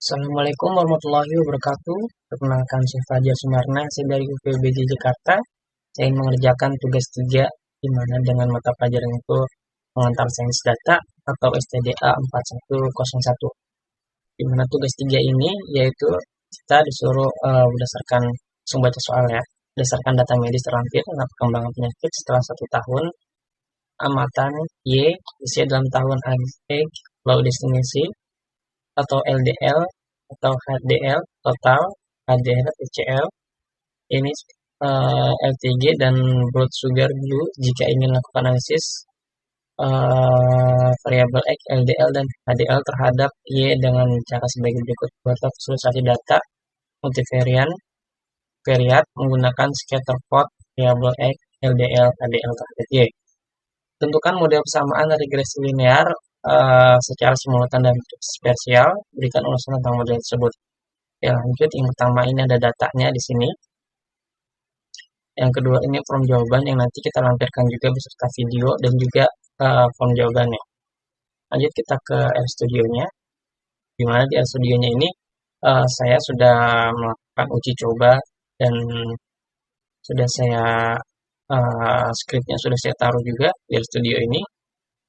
Assalamualaikum warahmatullahi wabarakatuh. Perkenalkan saya Fajar Sumarna, saya dari UPBJ Jakarta. Saya ingin mengerjakan tugas 3, di mana dengan mata pelajaran itu pengantar sains data atau STDA 4101. Di mana tugas 3 ini yaitu kita disuruh berdasarkan langsung baca soal ya. Berdasarkan data medis terlampir tentang perkembangan penyakit setelah 1 tahun, amatan Y usia dalam tahun X, low destinasi atau LDL atau HDL total, HDL, HCl, ini LTG dan blood sugar dulu jika ingin melakukan analisis variabel X, LDL dan HDL terhadap Y dengan cara sebagai berikut. Buat visualisasi data multivariat menggunakan scatter plot variabel X, LDL, HDL terhadap Y. Tentukan model persamaan regresi linear secara simultan dan spesial. Berikan ulasan tentang model tersebut. Ya, lanjut. Yang pertama ini ada datanya di sini. Yang kedua ini form jawaban yang nanti kita lampirkan juga beserta video dan juga form jawabannya. Lanjut kita ke RStudio-nya. Di mana di RStudio-nya ini saya sudah melakukan uji coba dan sudah saya skripnya sudah saya taruh juga di RStudio ini,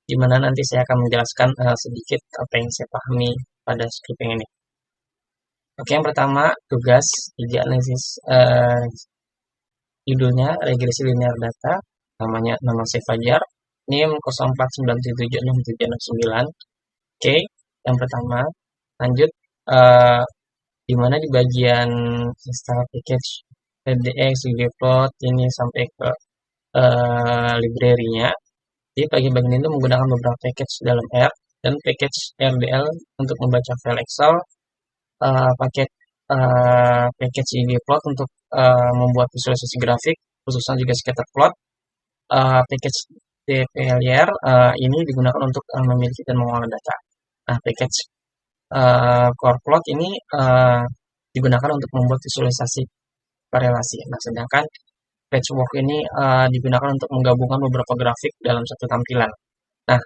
di mana nanti saya akan menjelaskan sedikit apa yang saya pahami pada skrip yang ini. Oke, yang pertama tugas 3 analisis, judulnya regresi linear data, nama saya Fajar, NIM 0497767669. Oke, yang pertama lanjut, di mana di bagian install package LDX, ggplot ini sampai ke library-nya. Di bagian itu menggunakan beberapa package dalam R dan package RDL untuk membaca file Excel, package ggplot untuk membuat visualisasi grafik, khususnya juga scatter plot. Package dplyr ini digunakan untuk memiliki dan mengolah data. Nah, package core plot ini digunakan untuk membuat visualisasi korelasi. Nah, sedangkan patchwork ini digunakan untuk menggabungkan beberapa grafik dalam satu tampilan. Nah,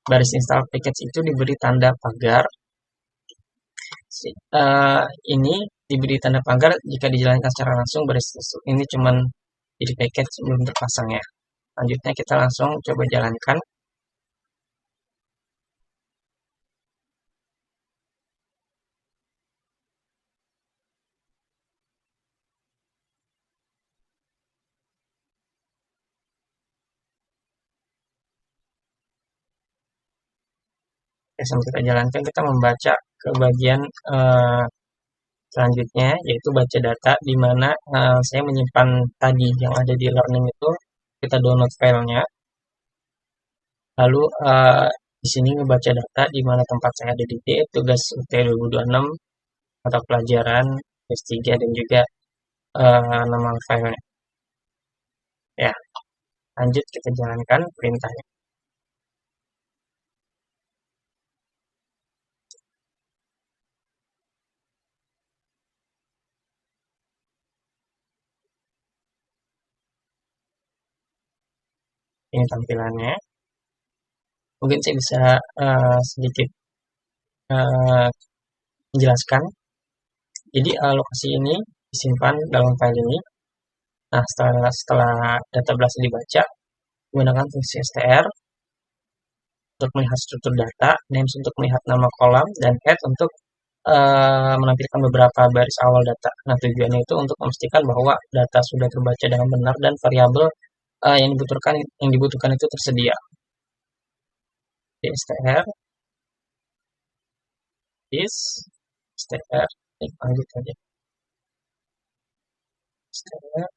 baris install package itu diberi tanda pagar. Ini diberi tanda pagar jika dijalankan secara langsung. Baris ini cuman jadi package belum terpasang ya. Lanjutnya kita langsung coba jalankan. Oke, sambil kita jalankan, kita membaca ke bagian selanjutnya, yaitu baca data, di mana saya menyimpan tadi yang ada di learning itu, kita download filenya. Lalu di sini membaca data, di mana tempat saya ada di D, tugas UT 2026, mata pelajaran, S3, dan juga nama filenya. Ya, lanjut kita jalankan perintahnya. Ini tampilannya. Mungkin saya bisa sedikit menjelaskan. Jadi lokasi ini disimpan dalam file ini. Nah, setelah data berhasil dibaca, menggunakan fungsi str untuk melihat struktur data, names untuk melihat nama kolom, dan add untuk menampilkan beberapa baris awal data. Nah, tujuannya itu untuk memastikan bahwa data sudah terbaca dengan benar dan variabel yang dibutuhkan itu tersedia. Str is str, lanjut aja. Str,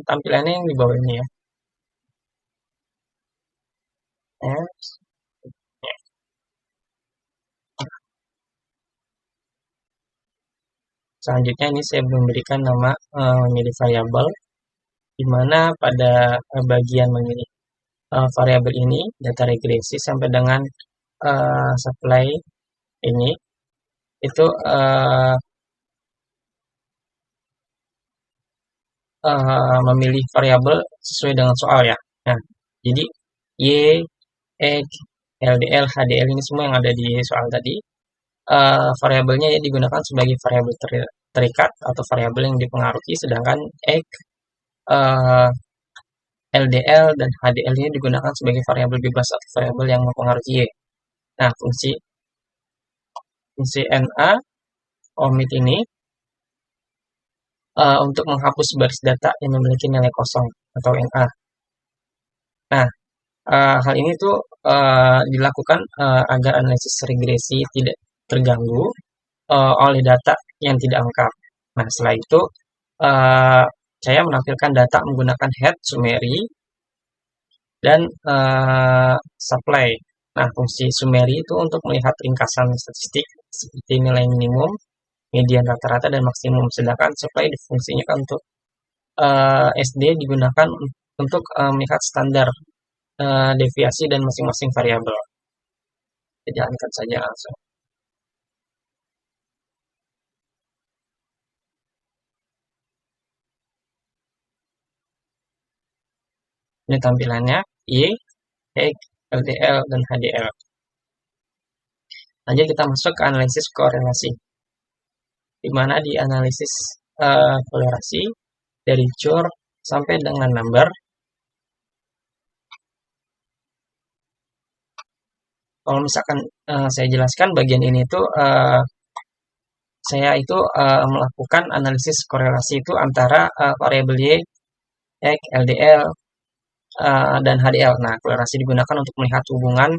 tampilannya yang di bawah ini ya. Selanjutnya ini saya memberikan nama memilih variabel, di mana pada bagian memilih variabel ini data regresi sampai dengan supply ini itu memilih variabel sesuai dengan soal ya. Nah, jadi Y, X, LDL, HDL ini semua yang ada di soal tadi variabelnya ya digunakan sebagai variabel terikat atau variabel yang dipengaruhi, sedangkan X, eh, LDL, dan HDL-nya digunakan sebagai variabel bebas atau variabel yang mempengaruhi Y. Nah, fungsi NA omit ini untuk menghapus baris data yang memiliki nilai kosong atau NA. Nah, hal ini tuh dilakukan agar analisis regresi tidak terganggu oleh data yang tidak lengkap. Nah, setelah itu uh, saya menampilkan data menggunakan head, summary, dan supply. Nah, fungsi summary itu untuk melihat ringkasan statistik seperti nilai minimum, median rata-rata, dan maksimum. Sedangkan supply fungsinya kan untuk SD digunakan untuk melihat standar deviasi dan masing-masing variabel. Kita jalankan saja langsung. Ini tampilannya Y, X, LDL, dan HDL. Lanjut kita masuk ke analisis korelasi. Di mana di analisis korelasi dari chur sampai dengan number. Kalau misalkan saya jelaskan bagian ini tuh saya itu melakukan analisis korelasi itu antara variabel Y, X, LDL, dan HDL. Nah, korelasi digunakan untuk melihat hubungan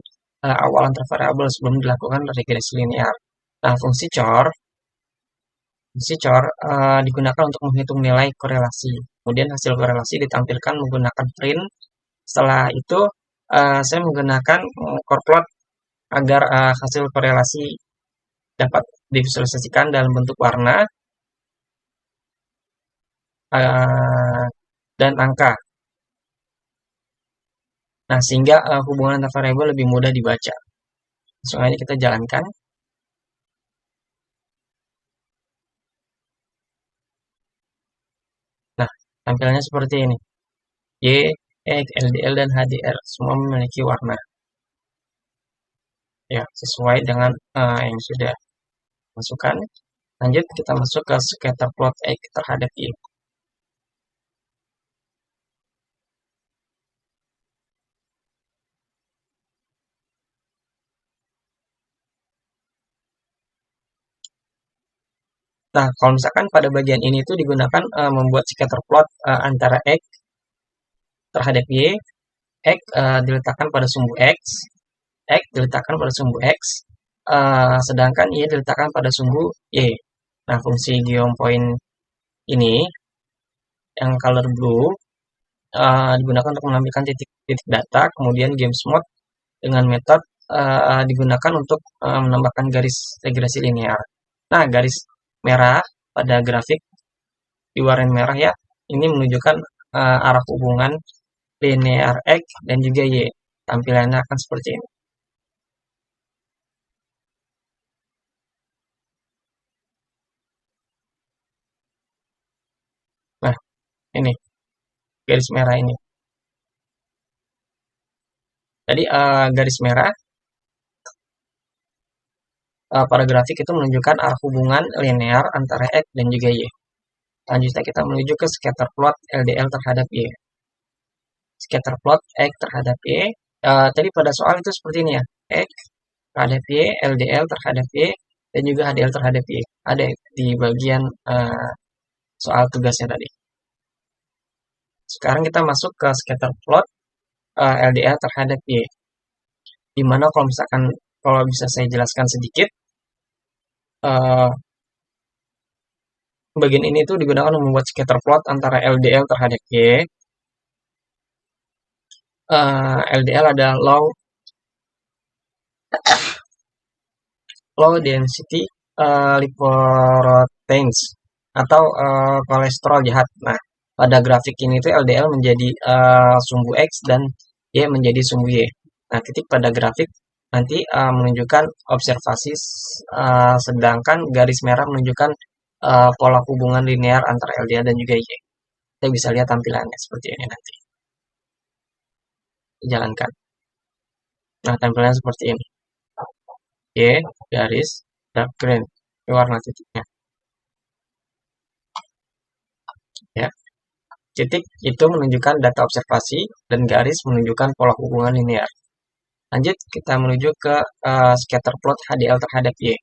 awal antar variabel sebelum dilakukan regresi linear. Nah, fungsi chor digunakan untuk menghitung nilai korelasi. Kemudian hasil korelasi ditampilkan menggunakan print. Setelah itu saya menggunakan core plot agar hasil korelasi dapat divisualisasikan dalam bentuk warna dan angka. Nah, sehingga hubungan antar variabel lebih mudah dibaca. Langsung aja kita jalankan. Nah, tampilannya seperti ini. Y, X, LDL, dan HDR semua memiliki warna. Ya, sesuai dengan yang sudah masukkan. Lanjut, kita masuk ke scatter plot X terhadap Y. Nah, kalau misalkan pada bagian ini tuh digunakan membuat scatter plot antara X terhadap Y. X diletakkan pada sumbu X diletakkan pada sumbu X, sedangkan Y diletakkan pada sumbu Y. Nah, fungsi geom point ini yang color blue digunakan untuk menampilkan titik-titik data, kemudian games mode dengan metode digunakan untuk menambahkan garis regresi linear. Nah, garis merah pada grafik di warna merah ya, ini menunjukkan arah hubungan linear X dan juga Y. Tampilannya akan seperti ini. Nah, ini garis merah ini. Jadi garis merah pada grafik itu menunjukkan arah hubungan linear antara X dan juga Y. Selanjutnya kita menuju ke scatter plot LDL terhadap Y. Scatter plot X terhadap Y. Tadi pada soal itu seperti ini ya. X terhadap Y, LDL terhadap Y, dan juga HDL terhadap Y. Ada di bagian soal tugasnya tadi. Sekarang kita masuk ke scatter plot LDL terhadap Y. Dimana kalau misalkan, kalau bisa saya jelaskan sedikit, bagian ini tuh digunakan untuk membuat scatter plot antara LDL terhadap Y. LDL adalah low density lipoproteins atau kolesterol jahat. Nah, pada grafik ini tuh LDL menjadi sumbu X dan Y menjadi sumbu Y. Nah, titik pada grafik nanti menunjukkan observasi, sedangkan garis merah menunjukkan pola hubungan linear antara LDL dan juga Y. Kita bisa lihat tampilannya seperti ini nanti. Jalankan. Nah, tampilannya seperti ini. Y garis dark green, ini warna titiknya. Ya, titik itu menunjukkan data observasi dan garis menunjukkan pola hubungan linear. Lanjut, kita menuju ke scatter plot HDL terhadap Y.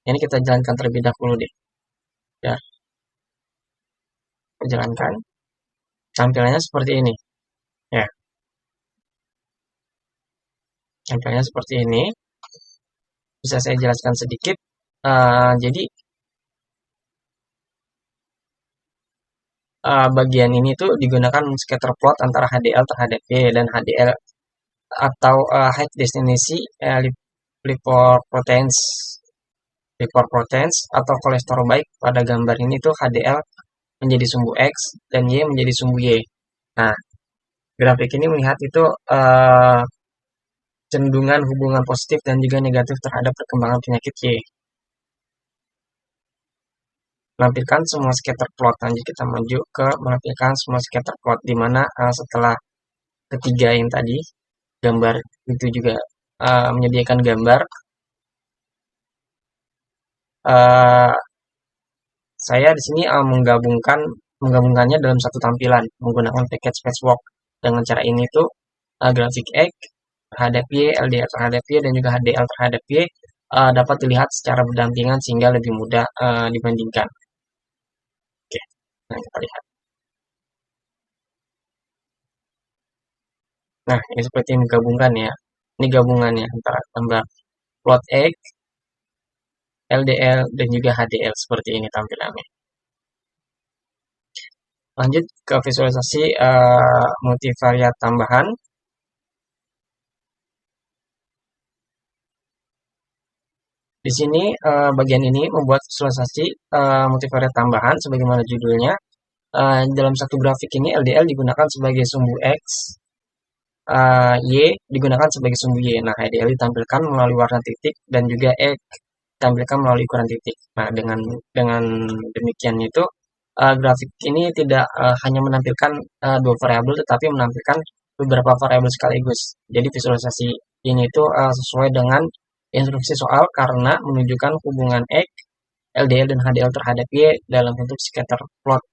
Ini kita jalankan terlebih dahulu deh. Ya, kita jalankan. Tampilannya seperti ini. Ya, tampilannya seperti ini. Bisa saya jelaskan sedikit. Jadi bagian ini tuh digunakan scatter plot antara HDL terhadap Y dan HDL atau high destination lipoproteins atau kolesterol baik. Pada gambar ini tuh HDL menjadi sumbu X dan Y menjadi sumbu Y. Nah, grafik ini melihat itu cenderungan hubungan positif dan juga negatif terhadap perkembangan penyakit Y. Menampilkan semua scatter plot. Lanjut kita maju ke menampilkan semua scatter plot, di mana setelah ketiga yang tadi gambar itu juga menyediakan gambar. Saya di sini menggabungkannya dalam satu tampilan menggunakan package patchwork. Dengan cara ini tuh grafik X terhadap Y, LDL terhadap Y, dan juga HDL terhadap Y dapat dilihat secara berdampingan sehingga lebih mudah dibandingkan. Oke, nah kita lihat. Nah, ini seperti yang digabungkan ya. Ini gabungannya antara gambar plot X, LDL, dan juga HDL. Seperti ini tampilannya. Lanjut ke visualisasi multivariat tambahan. Di sini bagian ini membuat visualisasi multivariat tambahan sebagaimana judulnya. Dalam satu grafik ini LDL digunakan sebagai sumbu X, Y digunakan sebagai sumbu Y. Nah, HDL ditampilkan melalui warna titik dan juga X ditampilkan melalui ukuran titik. Nah, dengan demikian itu grafik ini tidak hanya menampilkan dua variabel tetapi menampilkan beberapa variabel sekaligus. Jadi visualisasi ini itu sesuai dengan instruksi soal karena menunjukkan hubungan X, LDL dan HDL terhadap Y dalam bentuk scatter plot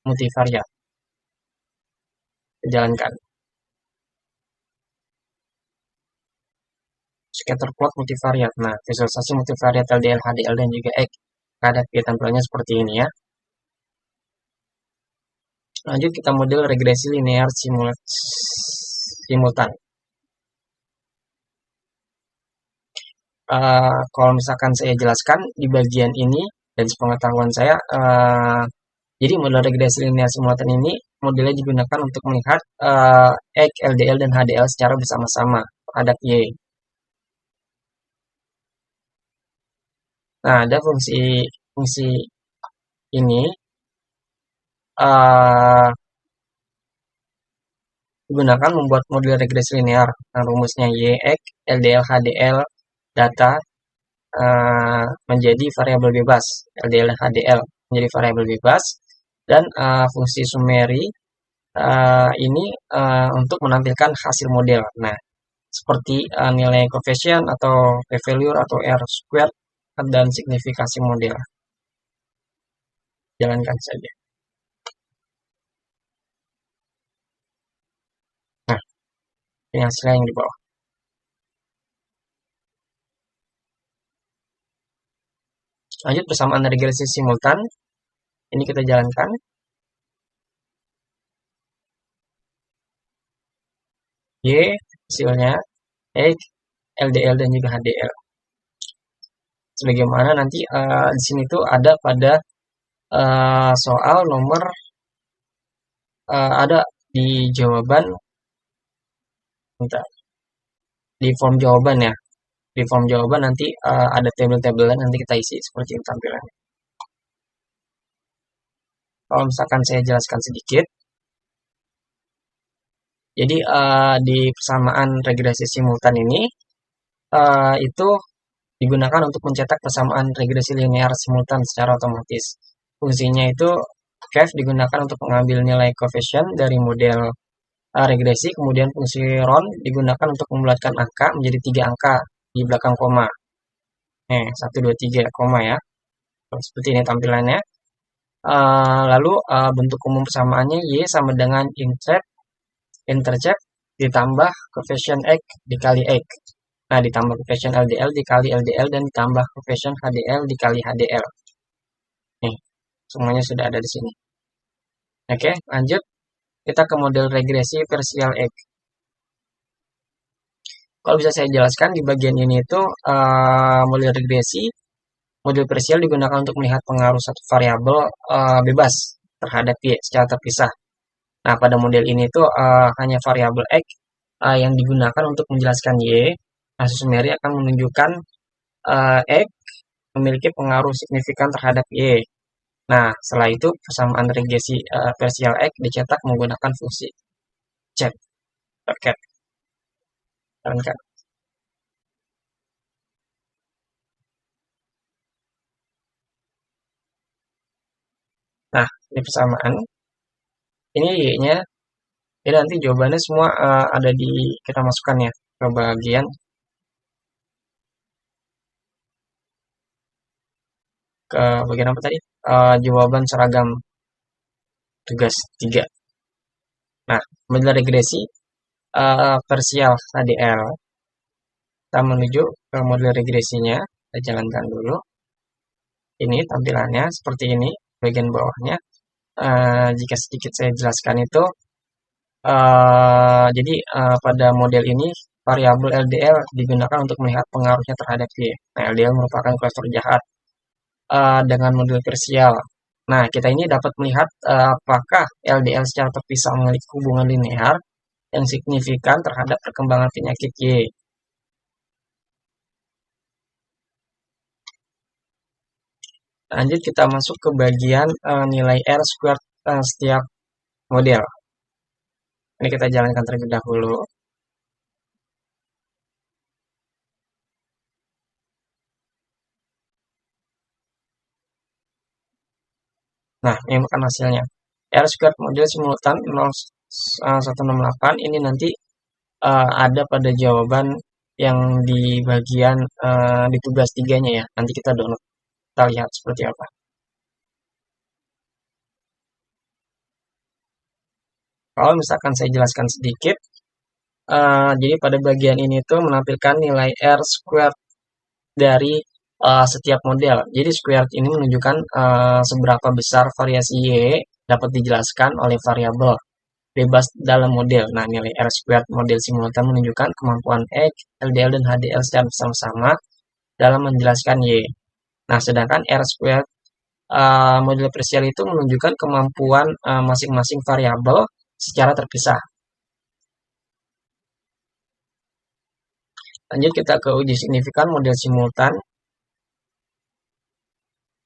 multivariat. Jalankan. Scatter plot multivariat. Nah, visualisasi multivariat LDL, HDL dan juga X terhadap Y tampilannya seperti ini ya. Lanjut kita model regresi linear simultan. Kalau misalkan saya jelaskan di bagian ini dan sepengetahuan saya, jadi model regresi linear simultan ini modelnya digunakan untuk melihat X, LDL, dan HDL secara bersama-sama terhadap Y. Nah, ada fungsi ini digunakan membuat model regresi linear. Nah, rumusnya Y, X, LDL, HDL, data menjadi variabel bebas, LDL dan HDL menjadi variabel bebas, dan fungsi summary ini untuk menampilkan hasil model. Nah, seperti nilai coefficient atau p-value atau R-squared dan signifikasi model. Jalankan saja. Nah, ini hasilnya yang di bawah. Lanjut persamaan regresi simultan. Ini kita jalankan. Y hasilnya X, LDL dan juga HDL. Sebagaimana nanti di sini tuh ada pada soal nomor ada di jawaban, bentar, di form jawaban ya. Di form jawaban nanti ada tabel-tabelan nanti kita isi seperti ini tampilannya. Kalau misalkan saya jelaskan sedikit, jadi di persamaan regresi simultan ini itu digunakan untuk mencetak persamaan regresi linear simultan secara otomatis. Fungsinya itu KEF digunakan untuk mengambil nilai coefficient dari model regresi, kemudian fungsi RON digunakan untuk membulatkan angka menjadi 3 angka di belakang koma. 1, 2, 3, koma ya. Seperti ini tampilannya. Lalu bentuk umum persamaannya Y sama dengan intercept ditambah coefficient X dikali X. Nah, ditambah coefficient LDL dikali LDL dan ditambah coefficient HDL dikali HDL. Nih, semuanya sudah ada di sini. Oke, lanjut. Kita ke model regresi partial X. Kalau bisa saya jelaskan di bagian ini itu model regresi, model partial digunakan untuk melihat pengaruh satu variabel bebas terhadap Y secara terpisah. Nah, pada model ini tuh hanya variabel X yang digunakan untuk menjelaskan Y. Nah, Susumeri akan menunjukkan X memiliki pengaruh signifikan terhadap Y. Nah, setelah itu persamaan regresi partial X dicetak menggunakan fungsi chat paket. Nah, ini persamaan. Ini Y-nya. Jadi nanti jawabannya semua ada di kita masukkan ya ke bagian apa tadi? Jawaban seragam tugas 3. Nah, model regresi partial HDL. Kita menuju ke model regresinya. Kita jalankan dulu. Ini tampilannya seperti ini, bagian bawahnya. Jika sedikit saya jelaskan itu, jadi pada model ini variabel LDL digunakan untuk melihat pengaruhnya terhadap Y. Nah, LDL merupakan kolesterol jahat dengan model partial. Nah, kita ini dapat melihat apakah LDL secara terpisah memiliki hubungan linear yang signifikan terhadap perkembangan penyakit Y. Lanjut kita masuk ke bagian nilai R squared setiap model. Ini kita jalankan terlebih dahulu. Nah, ini bukan hasilnya. R squared model simultan 168 ini nanti ada pada jawaban yang di bagian di tugas 3-nya ya. Nanti kita download. Kita lihat seperti apa. Kalau misalkan saya jelaskan sedikit, jadi pada bagian ini tuh menampilkan nilai R squared dari setiap model. Jadi squared ini menunjukkan seberapa besar variasi Y dapat dijelaskan oleh variabel bebas dalam model. Nah, nilai R squared model simultan menunjukkan kemampuan X, LDL, dan HDL secara bersama-sama dalam menjelaskan Y. Nah, sedangkan R squared model partial itu menunjukkan kemampuan masing-masing variabel secara terpisah. Lanjut kita ke uji signifikan model simultan.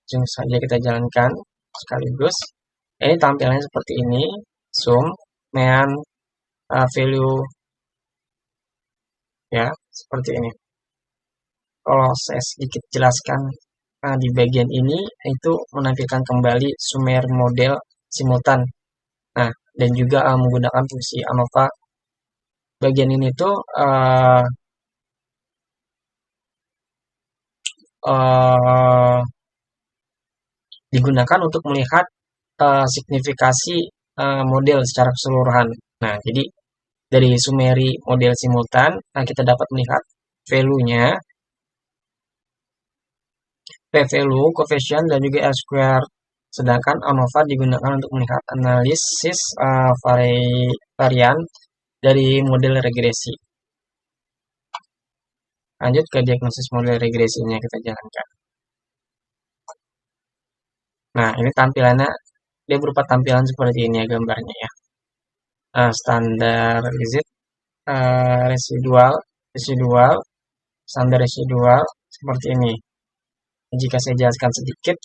Langsung saja kita jalankan sekaligus. Ini tampilannya seperti ini. Sum, mean, value. Ya, seperti ini. Kalau saya sedikit jelaskan di bagian ini, itu menampilkan kembali sumer model simultan. Nah, dan juga menggunakan fungsi ANOVA. Bagian ini tuh digunakan untuk melihat signifikasi model secara keseluruhan. Nah, jadi dari sumeri model simultan, kita dapat melihat value-nya, p-value, coefficient, dan juga R-square. Sedangkan ANOVA digunakan untuk melihat analisis varian dari model regresi. Lanjut ke diagnosis model regresinya kita jalankan. Nah, ini tampilannya, dia berupa tampilan seperti ini ya gambarnya ya. Standar visit, residual, standar residual, seperti ini. Jika saya jelaskan sedikit,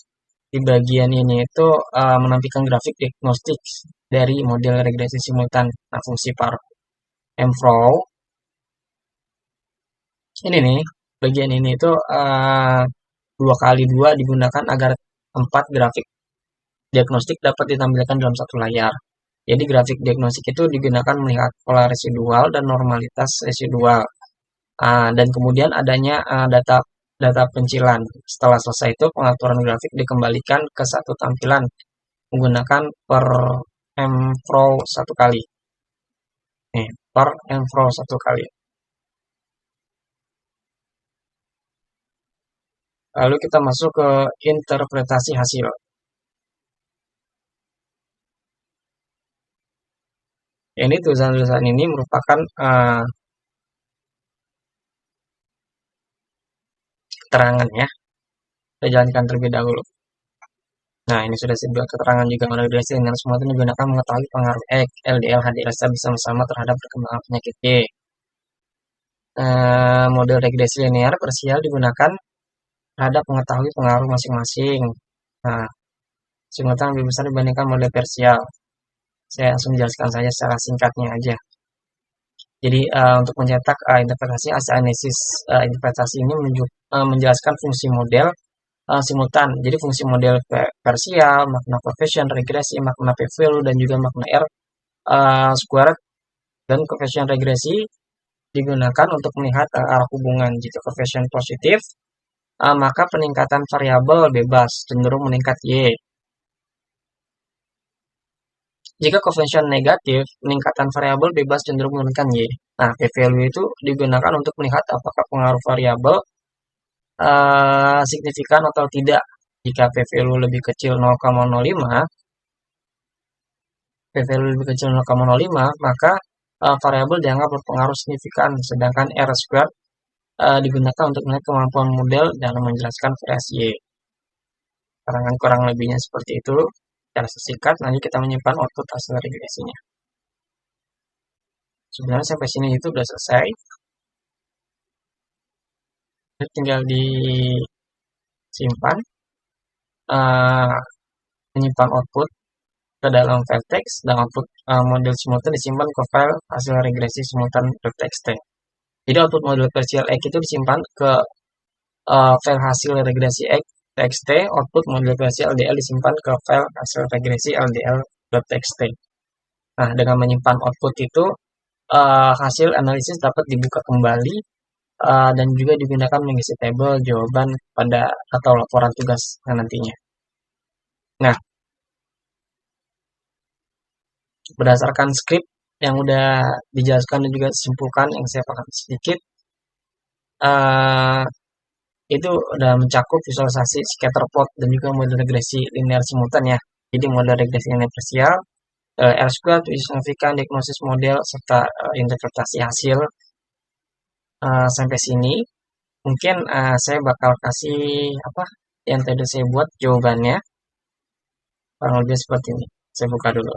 di bagian ini itu menampilkan grafik diagnostik dari model regresi simultan. Nah, fungsi par mfrow. Ini nih, bagian ini itu 2x2 digunakan agar 4 grafik diagnostik dapat ditampilkan dalam satu layar. Jadi grafik diagnostik itu digunakan melihat pola residual dan normalitas residual. Dan kemudian adanya data data pencilan. Setelah selesai itu pengaturan grafik dikembalikan ke satu tampilan menggunakan per mfrow satu kali. Nih, per mfrow satu kali. Lalu kita masuk ke interpretasi hasil. Ini tulisan-tulisan ini merupakan keterangan ya. Kita jalankan terlebih dahulu. Nah, ini sudah sebuah keterangan juga model regresi dengan semua itu digunakan mengetahui pengaruh X, LDL, HDL bersama-sama terhadap perkembangan penyakit Y. Model regresi linear parsial digunakan terhadap mengetahui pengaruh masing-masing. Nah, singkatan lebih besar dibandingkan model parsial. Saya langsung jelaskan saja secara singkatnya aja. Jadi untuk mencetak interpretasi hasil analisis interpretasi ini menjelaskan fungsi model simultan. Jadi fungsi model parsial, makna coefficient regresi, makna p-value dan juga makna R squared dan coefficient regresi digunakan untuk melihat arah hubungan. Jika coefficient positif, maka peningkatan variabel bebas cenderung meningkat Y. Jika coefficient negatif, peningkatan variabel bebas cenderung menurunkan Y. Nah, p-value itu digunakan untuk melihat apakah pengaruh variabel signifikan atau tidak. Jika p-value lebih kecil 0,05, p-value lebih kecil 0,05, maka variabel dianggap berpengaruh signifikan, sedangkan R squared digunakan untuk melihat kemampuan model dalam menjelaskan variasi Y. Karangan kurang lebihnya seperti itu. Secara singkat, nanti kita menyimpan output hasil regresinya. Sebenarnya sampai sini itu sudah selesai. Tinggal disimpan, menyimpan output ke dalam file text, dan output model simultan disimpan ke file hasil regresi simultan.txt. Jadi output model parsial X itu disimpan ke file hasil regresi X txt, output model parsial LDL disimpan ke file hasil regresi LDL.txt. Nah, dengan menyimpan output itu, hasil analisis dapat dibuka kembali dan juga digunakan mengisi tabel jawaban pada atau laporan tugas nantinya. Nah, berdasarkan skrip yang udah dijelaskan dan juga disimpulkan yang saya paham sedikit, itu udah mencakup visualisasi scatter plot dan juga model regresi linear simultan ya. Jadi model regresi linear parsial, R squared, signifikan, diagnosis model, serta interpretasi hasil. Sampai sini mungkin saya bakal kasih apa yang tadi saya buat jawabannya kurang lebih seperti ini. Saya buka dulu.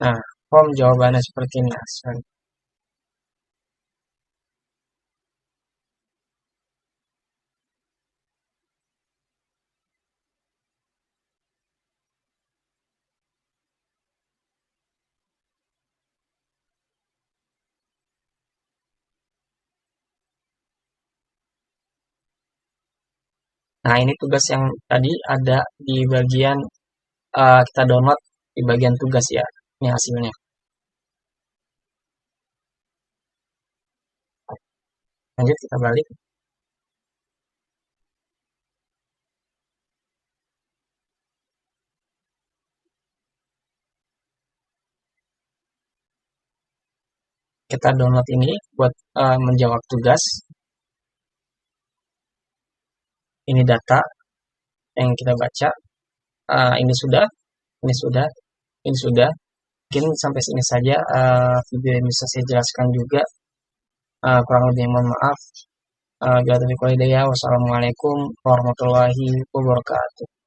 Nah, form jawabannya seperti ini. Nah, ini tugas yang tadi ada di bagian kita download di bagian tugas ya. Ini hasilnya. Lanjut kita balik. Kita download ini buat menjawab tugas. Ini data yang kita baca. Ini sudah, ini sudah, ini sudah. Mungkin sampai sini saja video yang bisa saya jelaskan juga. Kurang lebih mohon maaf. Wassalamualaikum warahmatullahi wabarakatuh.